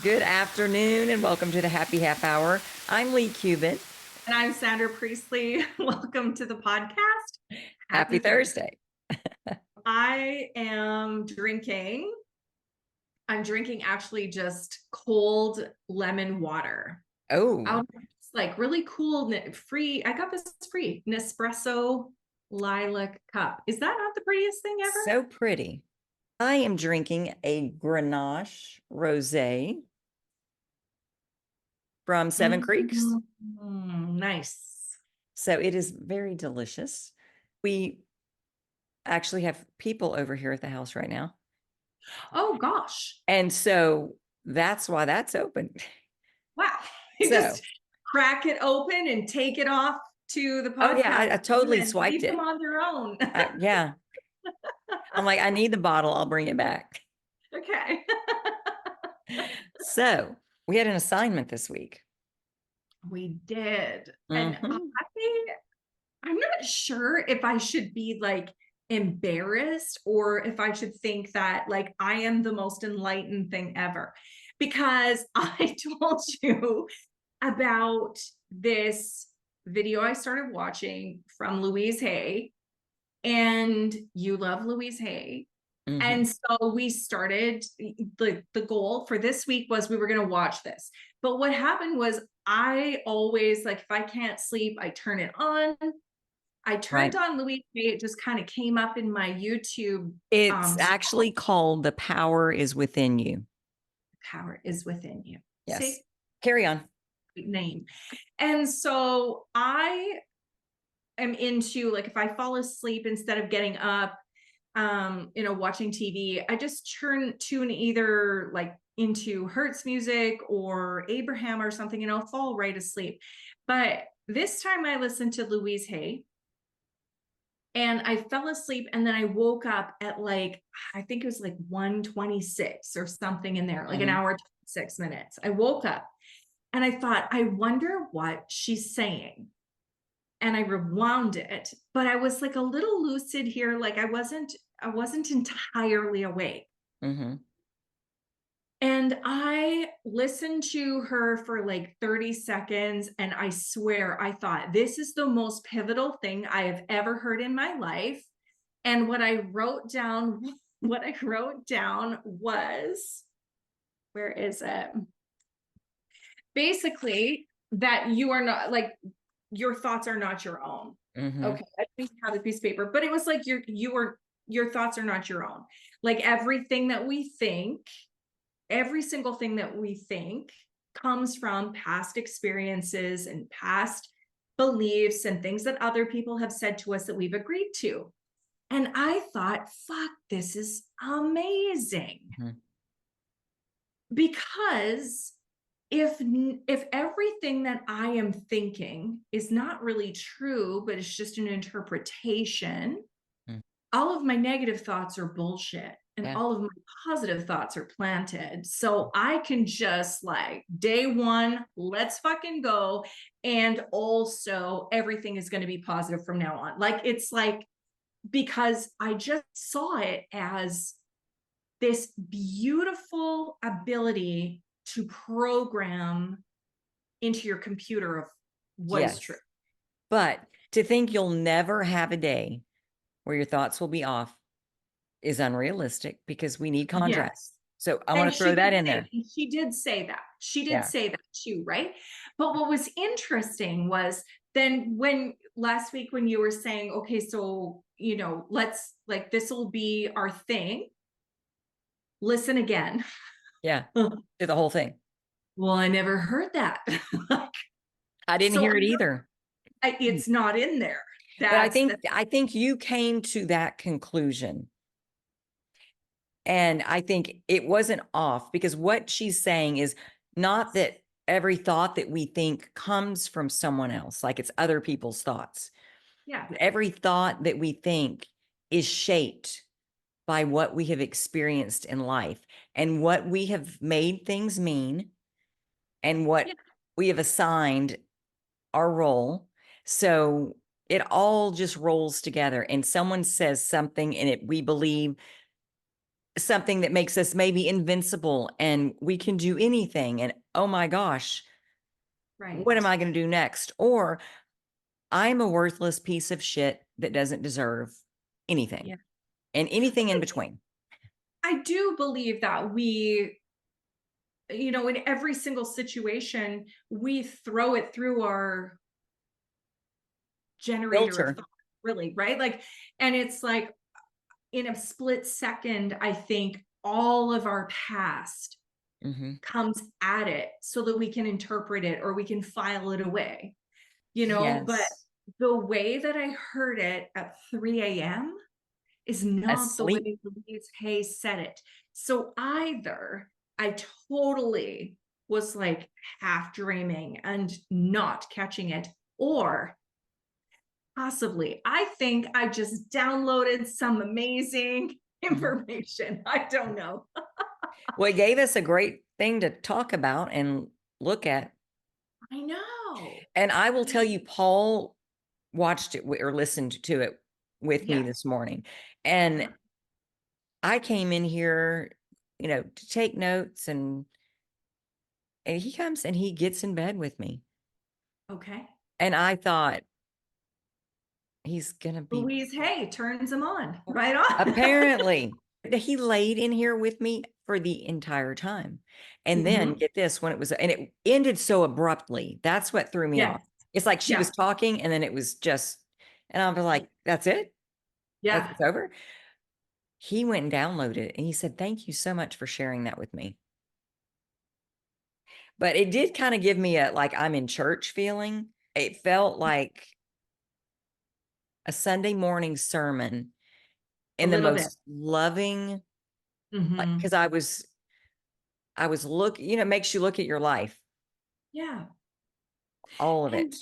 Good afternoon and welcome to the Happy Half Hour. I'm Leigh Kubin. And I'm Sandra Priestley. Welcome to the podcast. Happy Thursday. I am drinking. I'm drinking actually just cold lemon water. Oh, It's like really cool, free. I got this free Nespresso lilac cup. Is that not the prettiest thing ever? so pretty. I am drinking a Grenache Rose from Seven Creeks. Nice. So it is very delicious. We actually have people over here at the house right now. Oh gosh. And so that's why that's open. Wow. You So, just crack it open and take it off to the podcast. oh yeah, I totally and swiped leave it. them on their own. Yeah. I'm like, I need the bottle. I'll bring it back. Okay. So we had an assignment this week. We did. And Mhm. I'm not sure if I should be like embarrassed or if I should think that like I am the most enlightened thing ever. Because I told you about this video I started watching from Louise Hay, and you love Louise Hay. And so we started, the goal for this week was we were going to watch this. But what happened was I always, like, if I can't sleep, I turn it on. I turned on Louise Hay. It just kind of came up in my YouTube. It's actually called The Power is Within You. Power is Within You. Yes. See? Carry on. Name. And so I am into, like, if I fall asleep instead of getting up, watching TV, I just tune either like into Hertz music or Abraham or something, and I'll fall right asleep. But this time I listened to Louise Hay and I fell asleep, and then I woke up at like, I think it was like 1:26 or something in there, like an hour, 26 minutes. I woke up and I thought, I wonder what she's saying. And I rewound it, but I was like a little lucid here. Like I wasn't entirely awake. And I listened to her for like 30 seconds. And I swear, I thought, this is the most pivotal thing I have ever heard in my life. And what I wrote down was, where is it? Basically, that you are not, like, your thoughts are not your own. Okay, I didn't have a piece of paper, but it was like your thoughts are not your own. Like everything that we think, every single thing that we think comes from past experiences and past beliefs and things that other people have said to us that we've agreed to. And I thought, fuck, this is amazing. Because if everything that I am thinking is not really true, but it's just an interpretation, all of my negative thoughts are bullshit and all of my positive thoughts are planted. So I can just, like, day one, let's fucking go. And also everything is going to be positive from now on. Like, it's like, because I just saw it as this beautiful ability to program into your computer of what is true. But to think you'll never have a day where your thoughts will be off is unrealistic, because we need contrast. So I want to throw that in there. She did say that. She did say that too, right? But what was interesting was then when last week when you were saying, okay, so, let's, like, this will be our thing. Listen again. Yeah. Do the whole thing. Well, I never heard that. I didn't hear it either. It's not in there. But I think you came to that conclusion. And I think it wasn't off, because what she's saying is not that every thought that we think comes from someone else, like it's other people's thoughts. Yeah. Every thought that we think is shaped by what we have experienced in life and what we have made things mean and what we have assigned our role. So it all just rolls together, and someone says something and we believe something that makes us maybe invincible and we can do anything. And oh my gosh, what am Right. I going to do next? Or I'm a worthless piece of shit that doesn't deserve anything Yeah. and anything in between. I do believe that we, in every single situation, we throw it through our generator of Filter. thought, really, right? Like, and it's like in a split second, I think all of our past Hmm. comes at it so that we can interpret it or we can file it away, but Yes. the way that I heard it at 3 a.m. is not the way Asleep. Louise Hay said it. So either I totally was like half dreaming and not catching it, or possibly I think I just downloaded some amazing Mhm. information. I don't know. Well, it gave us a great thing to talk about and look at. I know. And I will tell you, Paul watched it or listened to it with me Yeah. this morning. And Uh-huh. I came in here, to take notes, and he comes and he gets in bed with me. Okay. And I thought he's going to be, Louise Hay turns him on right on. apparently he laid in here with me for the entire time. And then Hmm. get this, and it ended so abruptly. That's what threw me Yes. off. It's like she Yeah. was talking and then it was just, and I was like, that's it. That's Yeah. it's over. He went and downloaded it and he said, thank you so much for sharing that with me. But it did kind of give me a like I'm in church feeling. It felt like a Sunday morning sermon A in the little bit. most loving, like, Hmm. because I was makes you look at your life, Yeah. all of And it.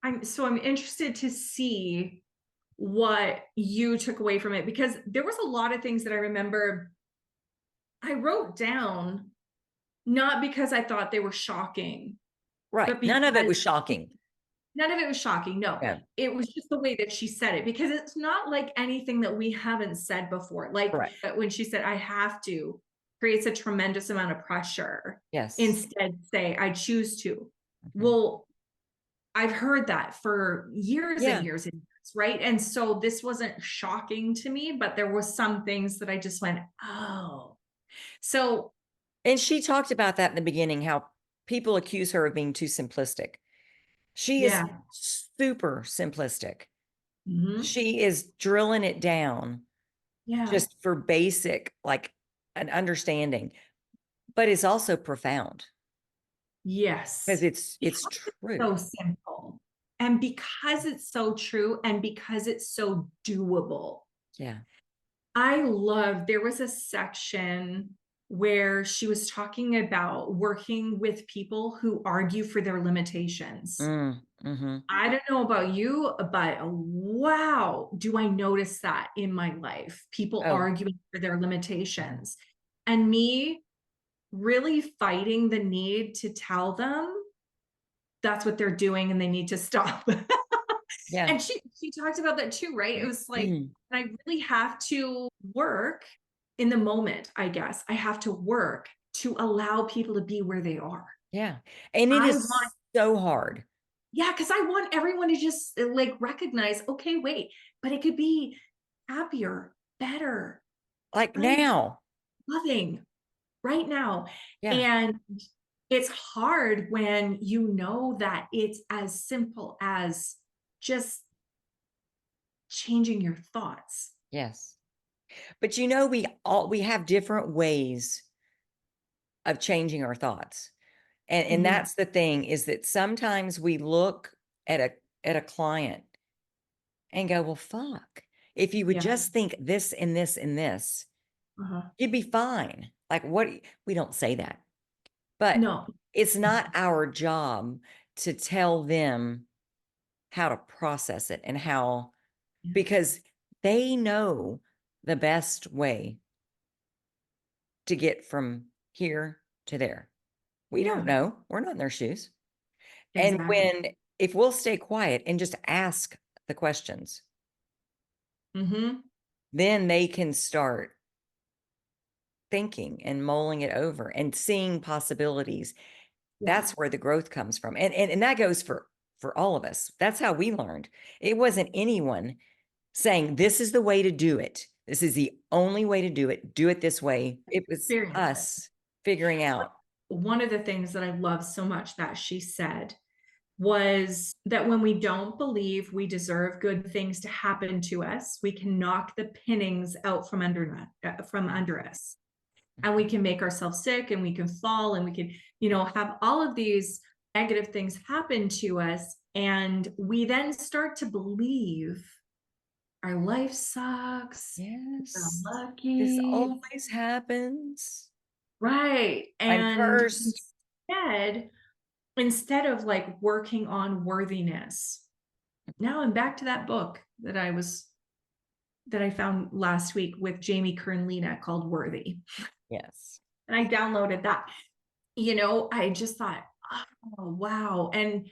I'm interested to see what you took away from it, because there was a lot of things that I remember I wrote down, not because I thought they were shocking, Right. but None of it because was shocking. none of it was shocking. No, Yeah. it was just the way that she said it, because it's not like anything that we haven't said before. Like Correct. when she said, I have to, creates a tremendous amount of pressure. Yes. Instead, say, I choose to. Mhm. Well, I've heard that for years and Yeah. years and years, right? And so this wasn't shocking to me, but there was some things that I just went, oh. So And she talked about that in the beginning, how people accuse her of being too simplistic. She is yeah. super simplistic. Hmm. She is drilling it down Yeah. just for basic, like an understanding, but it's also profound because Yes. it's Because it's true. so simple. And because it's so true and because it's so doable. Yeah. I love, there was a section where she was talking about working with people who argue for their limitations. Mm-hmm. I don't know about you, but wow, do I notice that in my life? People Oh, arguing for their yeah. limitations, and me really fighting the need to tell them that's what they're doing and they need to stop. Yeah. And she talked about that too, right? It was like, Mhm. I really have to work in the moment, I guess. I have to work to allow people to be where they are. Yeah. And it I is want, so hard. yeah, because I want everyone to just like recognize, okay, wait, but it could be happier, better, Like like now. loving right now. Yeah. And it's hard when you know that it's as simple as just changing your thoughts. Yes. But we have different ways of changing our thoughts. And Mhm. that's the thing is that sometimes we look at a client and go, well, fuck. If you would Yeah. just think this and this and this, Uh-huh. you'd be fine. Like what we don't say that. But No. it's not our job to tell them how to process it and how, Yeah. because they know the best way to get from here to there. We don't Yeah. know. We're not in their shoes. And Exactly. if we'll stay quiet and just ask the questions, Mhm. then they can start thinking and mulling it over and seeing possibilities. Yeah. That's where the growth comes from. And that goes for all of us. That's how we learned. It wasn't anyone saying, this is the way to do it. This is the only way to do it. Do it this way. It was Experience it. us figuring out. One of the things that I love so much that she said was that when we don't believe we deserve good things to happen to us, we can knock the pinnings out from under us, and we can make ourselves sick, and we can fall, and we can, have all of these negative things happen to us, and we then start to believe our life sucks, we're Yes. This unlucky, always happens. right? I'm And cursed. instead of like working on worthiness, now I'm back to that book that I found last week with Jamie Kern-Lena called Worthy. Yes. And I downloaded that. I just thought, oh wow. And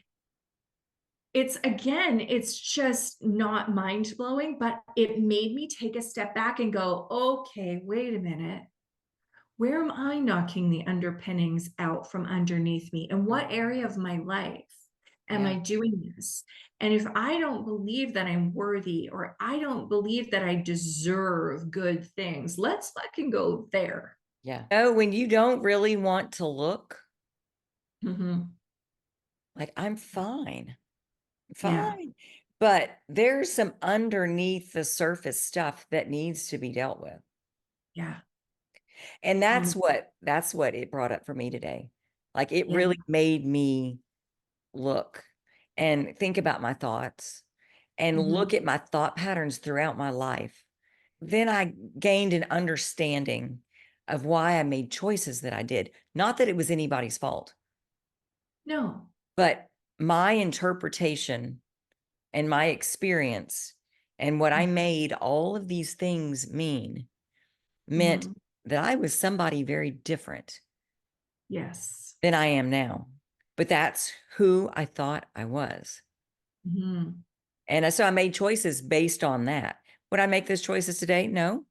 it's just not mind-blowing, but it made me take a step back and go, okay, wait a minute. Where am I knocking the underpinnings out from underneath me? And what area of my life am I Yeah. doing this? And if I don't believe that I'm worthy, or I don't believe that I deserve good things, let's fucking go there. Yeah. Oh, when you don't really want to look, Mhm. like, I'm fine. Yeah. Fine. But there's some underneath the surface stuff that needs to be dealt with. Yeah. And Um, that's what it brought up for me today. Like, it yeah. really made me look and think about my thoughts and look Mhm. at my thought patterns throughout my life. Then I gained an understanding of why I made choices that I did. Not that it was anybody's fault, No. but my interpretation and my experience and what I made all of these things meant Mhm. that I was somebody very different Yes. than I am now. But that's who I thought I was. Mhm. And so I made choices based on that. Would I make those choices today? No,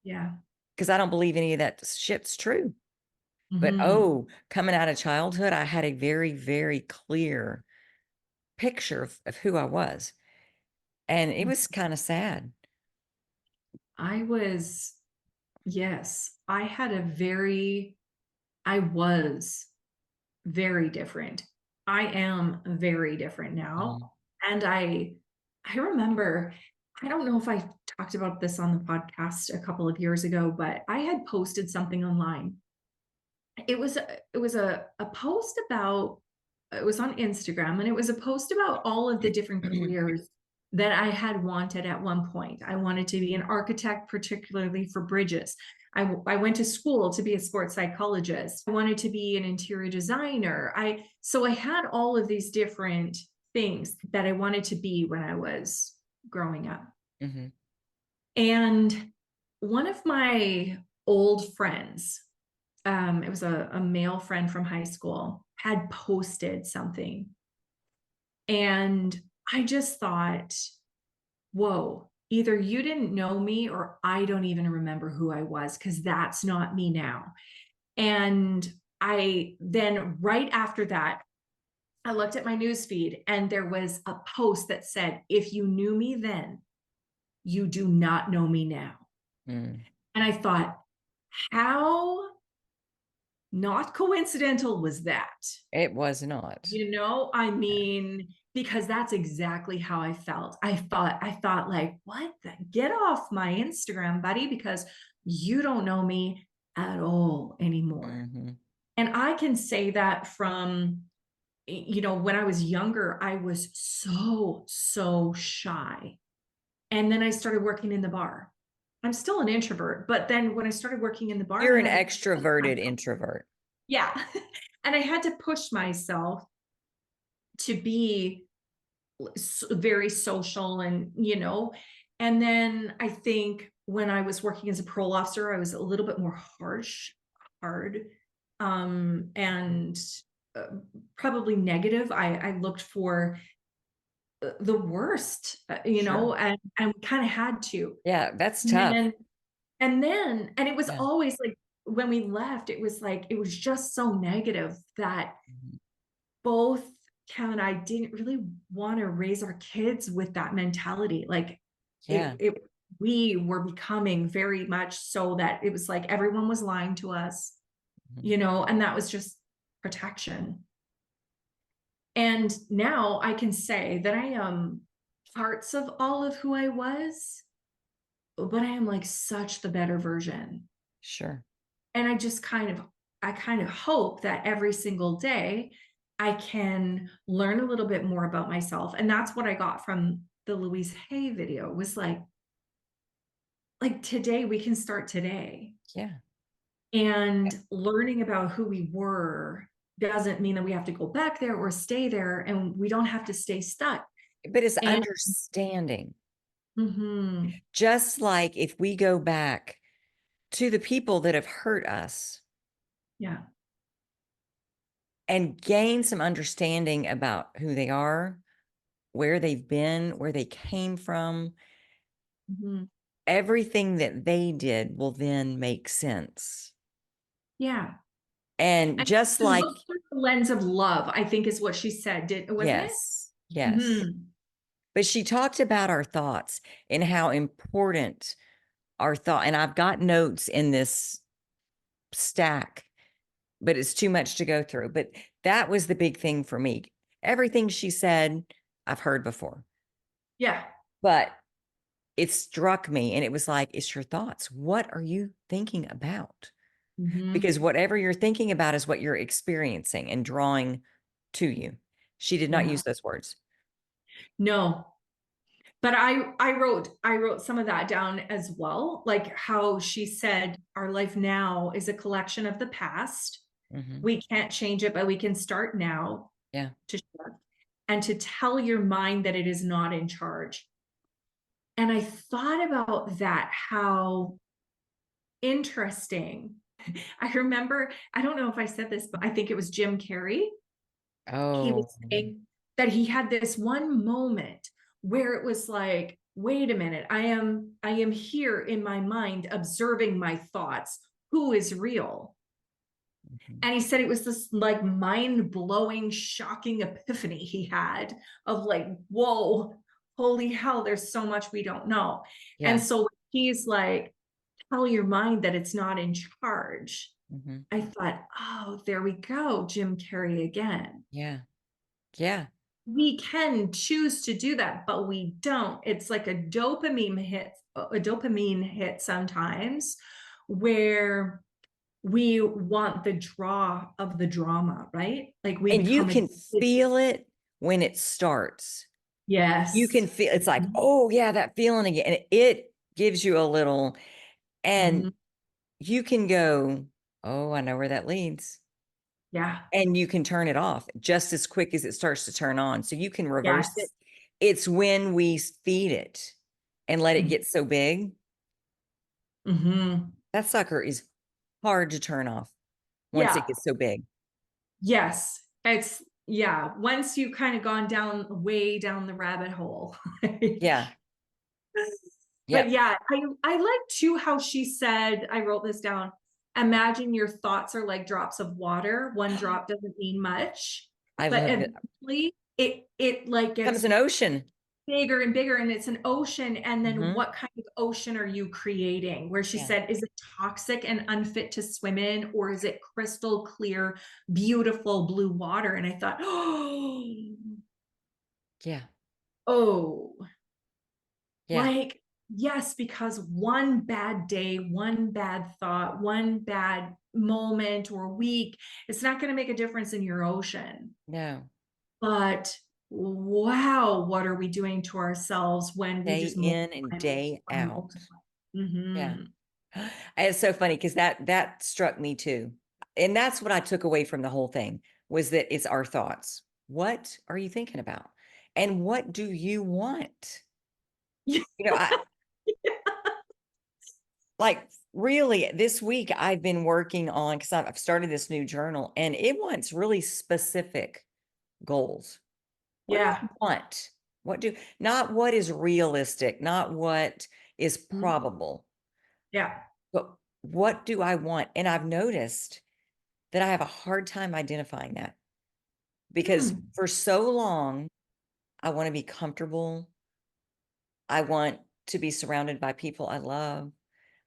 Yeah. because I don't believe any of that shit's true. But Mhm. coming out of childhood, I had a very, very clear picture of who I was. And it was kind of sad. I was, yes, I was very different. I am very different now. Mhm. And I remember, I don't know if I talked about this on the podcast a couple of years ago, but I had posted something online. It was a post about, it was on Instagram, and it was a post about all of the different careers that I had wanted at one point. I wanted to be an architect, particularly for bridges. I went to school to be a sports psychologist. I wanted to be an interior designer. So I had all of these different things that I wanted to be when I was growing up. Mhm. And one of my old friends, it was a male friend from high school, had posted something. And I just thought, whoa, either you didn't know me or I don't even remember who I was, because that's not me now. And I then, right after that, I looked at my news feed and there was a post that said, if you knew me then, you do not know me now. Mm. And I thought, how not coincidental was that? It was not. I Yeah. mean, because that's exactly how I felt. I thought like, what the, get off my Instagram, buddy, because you don't know me at all anymore. Mhm. And I can say that from, when I was younger, I was so shy. And then I started working in the bar. I'm still an introvert, but then when I started working in the bar, You're I an had to push extroverted myself. introvert. Yeah. And I had to push myself to be very social, and then I think when I was working as a parole officer, I was a little bit more hard, and uh, probably negative. I looked for the worst, Sure. and we kind of had to. Yeah, that's And tough. then, and it was Yeah. always like when we left, it was like, it was just so negative that Mhm. both Cal and I didn't really want to raise our kids with that mentality. Like Yeah. we were becoming very much so that it was like everyone was lying to us, Mhm. you know, and that was just protection. And now I can say that I am parts of all of who I was, but I am like such the better version. Sure. And I kind of hope that every single day I can learn a little bit more about myself. And that's what I got from the Louise Hay video was like today we can start today. Yeah. And learning about who we were doesn't mean that we have to go back there or stay there, and we don't have to stay stuck. But it's And understanding. mhm, Just like if we go back to the people that have hurt us yeah. and gain some understanding about who they are, where they've been, where they came from, Mhm, everything that they did will then make sense. yeah. And And just to like, look through the lens of love, I think is what she said, wasn't it? yes, yes. Mhm. But she talked about our thoughts and how important our thought, and I've got notes in this stack, but it's too much to go through. But that was the big thing for me. Everything she said, I've heard before, Yeah. but it struck me and it was like, it's your thoughts. What are you thinking about? Mhm. Because whatever you're thinking about is what you're experiencing and drawing to you. She did not Yeah. use those words. No. But I wrote some of that down as well, like how she said our life now is a collection of the past. Mhm. We can't change it, but we can start now Yeah. to shift and to tell your mind that it is not in charge. And I thought about that, how interesting. I remember, I don't know if I said this, but I think it was Jim Carrey. He was Oh, saying that he had this one moment where it was like, wait a minute, I am here in my mind observing my thoughts. Who is real? mhm. And he said it was this like mind-blowing, shocking epiphany he had of like, whoa, holy hell, there's so much we don't know. And Yeah. so he's like, tell your mind that it's not in charge. Mhm. I thought, oh, there we go, Jim Carrey again. Yeah. Yeah. We can choose to do that, but we don't. It's like a dopamine hit sometimes where we want the draw of the drama, right? Like we And you become can addicted. feel it when it starts. You Yes. can feel it's like, Mhm. oh yeah, that feeling again. And it gives you a little, and Mhm. you can go, oh, I know where that leads. Yeah. And you can turn it off just as quick as it starts to turn on. So you can reverse it. Yes. It's when we feed it and let it get so big, Mm-hmm. that sucker is hard to turn off once it Yeah. gets so big. Yes. It's yeah. Once you've kind of gone down way down the rabbit hole. Yeah. But Yep. yeah, I like too how she said, I wrote this down. Imagine your thoughts are like drops of water. One drop doesn't mean much, I but love it. eventually it like Becomes gets an ocean. bigger and bigger and it's an ocean. And then Hmm. what kind of ocean are you creating? Where she Yeah. said, is it toxic and unfit to swim in, or is it crystal clear, beautiful blue water? And I thought, Yeah. oh, Yeah. like, yes, because one bad day, one bad thought, one bad moment or week, it's not going to make a difference in your ocean. No. But wow, what are we doing to ourselves when we Day just in and multiply, day multiply, out. multiply? Yeah. Mm-hmm. It's so funny because that struck me too. And that's what I took away from the whole thing was that it's our thoughts. What are you thinking about? And what do you want? I like really this week I've been working on because I've started this new journal and it wants really specific goals. What do I Yeah. want? Not what is realistic, not what is Mhm. probable, Yeah. but what do I want? And I've noticed that I have a hard time identifying that because Hmm. for so long, I want to be comfortable. I want to be surrounded by people I love.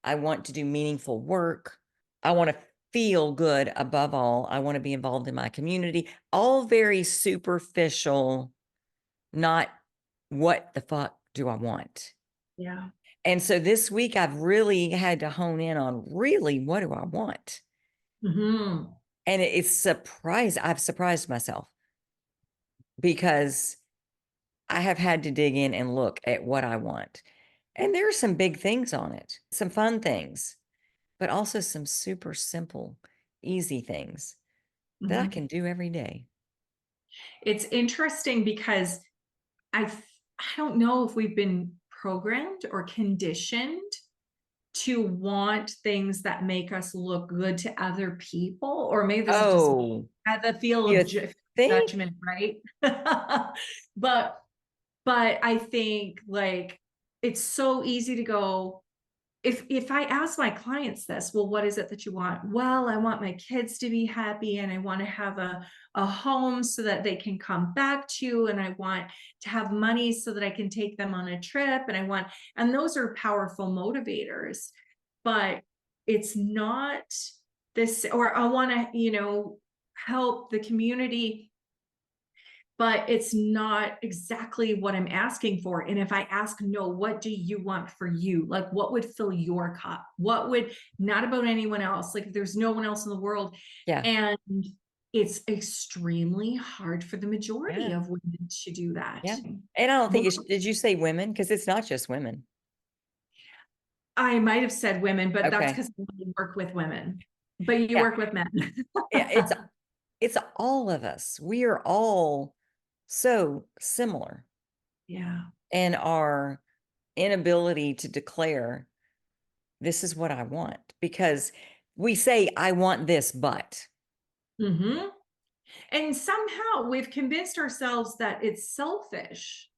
I want to do meaningful work. I want to feel good above all. I want to be involved in my community. All very superficial, not what the fuck do I want? Yeah. And so this week I've really had to hone in on really what do I want? Hmm. And I've surprised myself because I have had to dig in and look at what I want. And there are some big things on it, some fun things, but also some super simple, easy things that I Hmm. can do every day. It's interesting because I don't know if we've been programmed or conditioned to want things that make us look good to other people, or maybe this is just me Oh, at the feel of you think? judgment, right? but but I think like it's so easy to go, if I ask my clients this, well, what is it that you want? Well, I want my kids to be happy, and I want to have a home so that they can come back to, and I want to have money so that I can take them on a trip, and those are powerful motivators, but it's not this, or I want to, help the community, but it's not exactly what I'm asking for. And if I ask, no, what do you want for you? Like, what would fill your cup? What would, not about anyone else, like, if there's no one else in the world. Yeah. And it's extremely hard for the majority Yeah. of women to do that. Yeah. And I don't think Well, did you say women? Because it's not just women. I might have said women, but that's Okay. because you work with women, but you Yeah. work with men. Yeah. It's all of us. We are all so similar Yeah. in our inability to declare this is what I want because we say, I want this, but Hmm. And somehow we've convinced ourselves that it's selfish.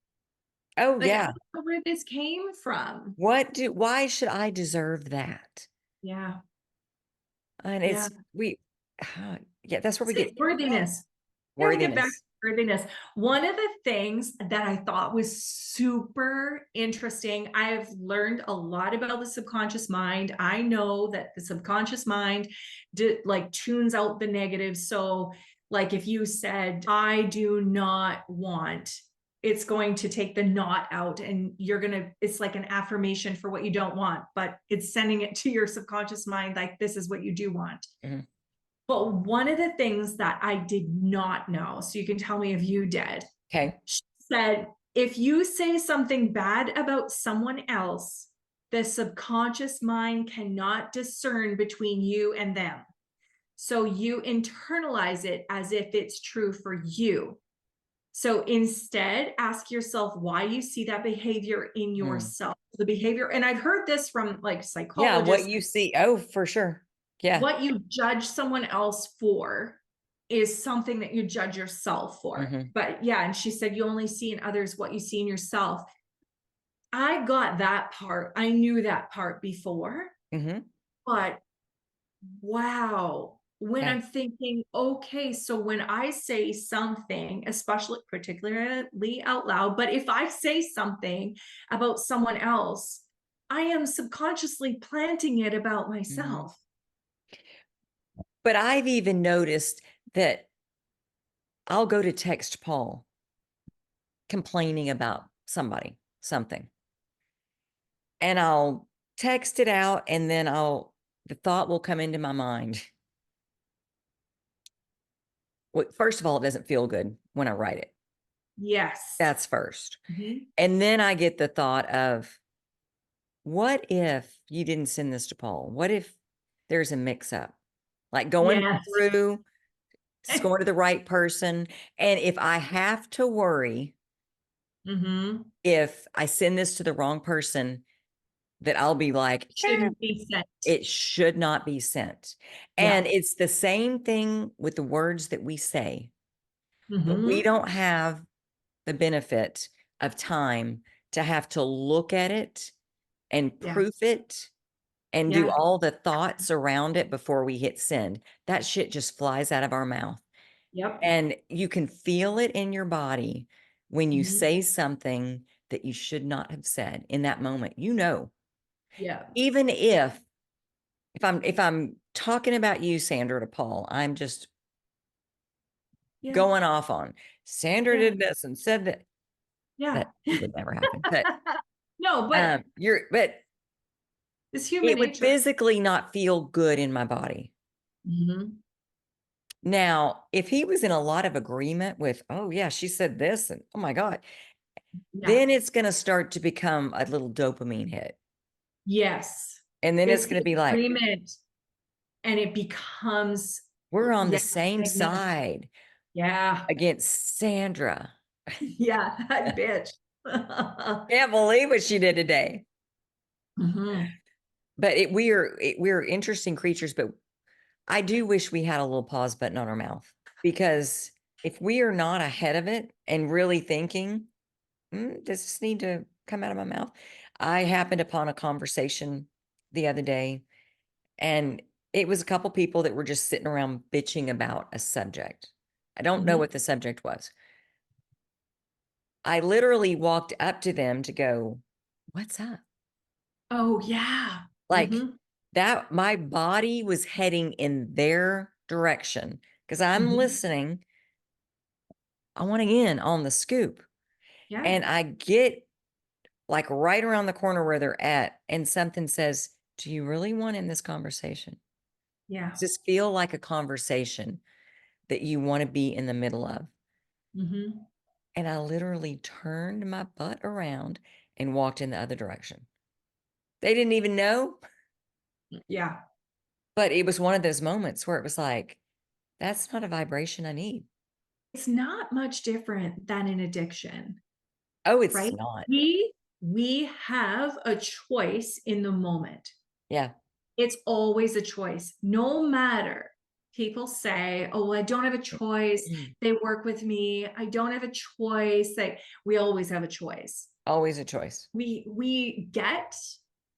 oh, Like, I yeah. don't know where this came from. Why should I deserve that? Yeah, And yeah. yeah, that's where we get It's worthiness. Gotta get back to worthiness. worthiness. One of the things that I thought was super interesting, I've learned a lot about the subconscious mind. I know that the subconscious mind like tunes out the negative. So, like if you said, I do not want, it's going to take the not out, and it's like an affirmation for what you don't want, but it's sending it to your subconscious mind like, this is what you do want. Mhm. But one of the things that I did not know, so you can tell me if you did, Okay. she said, if you say something bad about someone else, the subconscious mind cannot discern between you and them. So you internalize it as if it's true for you. So instead, ask yourself why you see that behavior in Mm. yourself. The behavior, and I've heard this from like Yeah, what psychologists, you see. Oh, for sure. Yeah. what you judge someone else for is something that you judge yourself for. Mhm. But yeah, and she said you only see in others what you see in yourself. I got that part. I knew that part before, Mhm. but wow. When Yeah. I'm thinking, okay, so when I say something, especially particularly out loud, but if I say something about someone else, I am subconsciously planting it about Mhm. myself. But I've even noticed that I'll go to text Paul complaining about something, and I'll text it out, and then the thought will come into my mind. Well, first of all, it doesn't feel good when I write it. Yes. That's first. Mhm. And then I get the thought of, what if you didn't send this to Paul? What if there's a mix up? Like going Yes. through, score to the right person. And if I have to worry Mhm. if I send this to the wrong person, that I'll be like, Shouldn't be sent. it should not be sent. Yeah. And it's the same thing with the words that we say, but we Mhm. don't have the benefit of time to have to look at it and Yeah. proof it and do Yeah. all the thoughts around it before we hit send, that shit just flies out of our mouth. Yep. And you can feel it in your body when you Mhm. say something that you should not have said in that moment. Yeah. Even if I'm talking about you, Sandra, to Paul, I'm just Yeah. going off on Sandra Yeah. did this and said that. Yeah. That would never happen. But No, but but it's human it would nature. physically not feel good in my body. Mhm. Now, if he was in a lot of agreement with, oh yeah, she said this, and oh my God, Yeah. then it's going to start to become a little dopamine hit. Yes. And then it's It's going the to be like, agreement and it becomes, we're on the yeah, same yeah, side yeah, against Sandra. yeah, that bitch. Can't believe what she did today. Mhm. But we're interesting creatures, but I do wish we had a little pause button on our mouth, because if we are not ahead of it and really thinking, does this need to come out of my mouth? I happened upon a conversation the other day, and it was a couple people that were just sitting around bitching about a subject. I don't know Mhm. what the subject was. I literally walked up to them to go, what's up? Oh, yeah. Like Mhm. that, my body was heading in their direction because I'm Mhm. listening. I want to in on the scoop. Yeah. And I get like right around the corner where they're at, and something says, do you really want in this conversation? Yeah. Does this feel like a conversation that you want to be in the middle of? Mhm. And I literally turned my butt around and walked in the other direction. They didn't even know, Yeah. but it was one of those moments where it was like, that's not a vibration I need. It's not much different than an addiction, Oh, it's right? not. We have a choice in the moment. Yeah. It's always a choice, no matter. People say, oh, well, I don't have a choice. They work with me. I don't have a choice. Like, we always have a choice. Always a choice. We get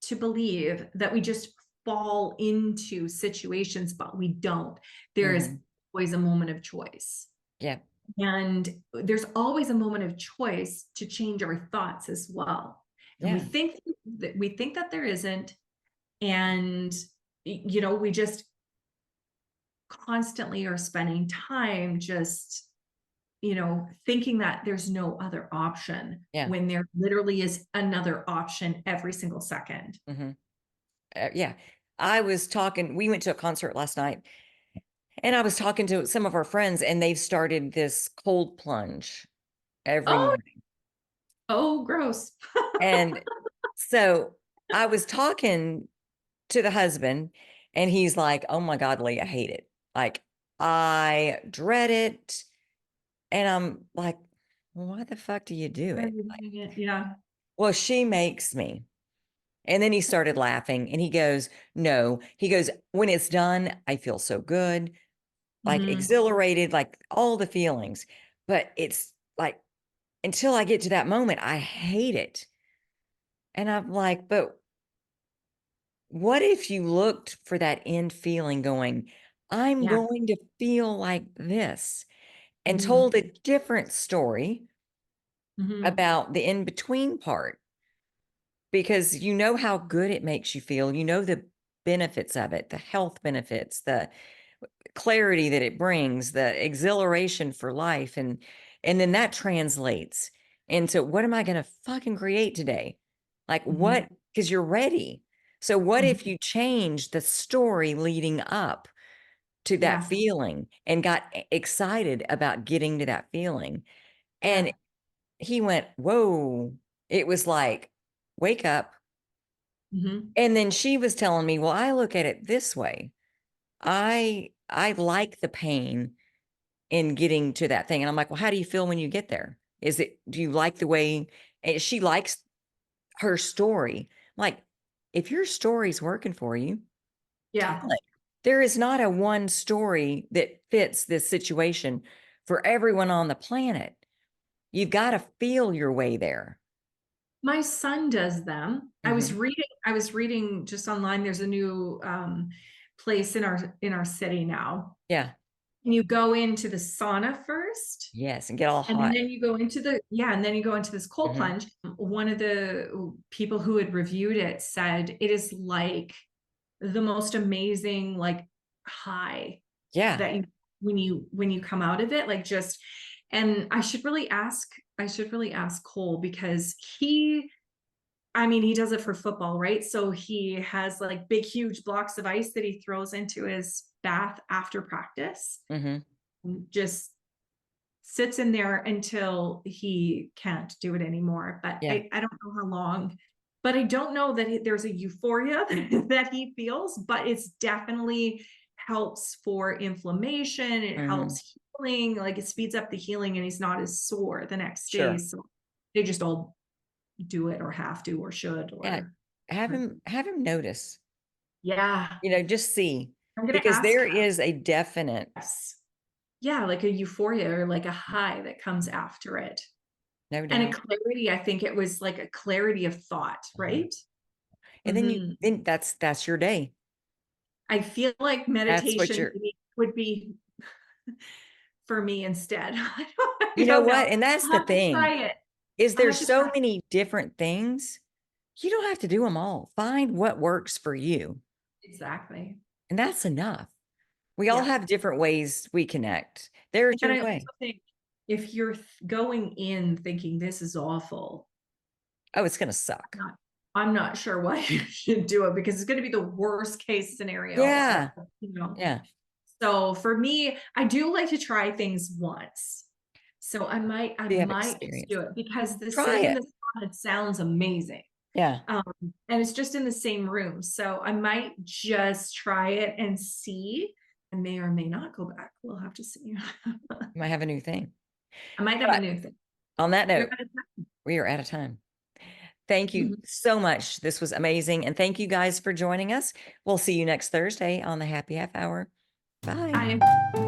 to believe that we just fall into situations, but we don't. There is Hmm. always a moment of choice. Yeah. And there's always a moment of choice to change our thoughts as well. And Yeah. we think that there isn't. And we just constantly are spending time just thinking that there's no other option Yeah. when there literally is another option every single second. Hmm. Yeah. We went to a concert last night, and I was talking to some of our friends, and they've started this cold plunge every Oh, morning. oh, gross. And so I was talking to the husband, and he's like, oh my God, Leigh, I hate it. Like, I dread it. And I'm like, well, why the fuck do you do Why are it? you Like, doing it? Yeah. well, she makes me. And then he started laughing, and he goes, no, he goes, when it's done, I feel so good, like Hmm. exhilarated, like all the feelings. But it's like, until I get to that moment, I hate it. And I'm like, but what if you looked for that end feeling going, I'm Yeah. going to feel like this, and Hmm. told a different story Hmm. about the in between part, because you know how good it makes you feel. You know the benefits of it, the health benefits, the clarity that it brings, the exhilaration for life. And then that translates into, what am I going to fucking create today? Like Hmm. what? Because you're ready. So what Hmm. if you change the story leading up to that Yeah. feeling and got excited about getting to that feeling? And Yeah. he went, whoa. It was like, wake up. Hmm. And then she was telling me, well, I look at it this way. I like the pain in getting to that thing. And I'm like, well, how do you feel when you get there? Do you like the way, and she likes her story? I'm like, if your story's working for you, tell Yeah. it. There is not a one story that fits this situation for everyone on the planet. You've got to feel your way there. My son does them. I was Mhm. reading just online, there's a new place in our city now. Yeah. And you go into the sauna first, Yes, and get all and hot. then you go into and then you go into this cold Mhm. plunge. One of the people who had reviewed it said it is like the most amazing like high Yeah. that you when you come out of it, like just, and I should really ask Cole because I mean, he does it for football, right? So he has like big, huge blocks of ice that he throws into his bath after practice. Mhm. Just sits in there until he can't do it anymore. But Yeah. I don't know how long. But I don't know that there's a euphoria that he feels, but it's definitely helps for inflammation. It Mhm. helps healing, like it speeds up the healing and he's not as sore the next day. Sure. So they just all do it or have to or should Yeah. or Have him notice, yeah. just see, I'm gonna because ask there him. is a definite, Yes. Yeah, like a euphoria or like a high that comes after it. no And a doubt. clarity, I think it was like a clarity of thought, Mhm. right? And Mhm. then that's your day. I feel like That's what meditation you're would be for me instead. I you know don't know. what? And that's I'll the have to thing, try it. is I'll there's have to try so it. many different things. You don't have to do them all. Find what works for you, Exactly. and that's enough. We all Yeah. have different ways we connect. There's And your I also way. think if you're going in thinking this is awful, Oh, it's gonna suck. I'm not sure why you should do it because it's going to be the worst case scenario Yeah. ever, you know. Yeah. So for me, I do like to try things once. So I You have might just experience. do it because the Try sitting in it. the sun, it sounds amazing. Yeah. Um, and it's just in the same room. So I might just try it and see. I may or may not go back. We'll have to see. You might have a new thing. I might have a But new thing. on that We're note, out of time. we are out of time. Thank you Mhm. so much. This was amazing. And thank you guys for joining us. We'll see you next Thursday on the Happy Half Hour. Bye. Bye.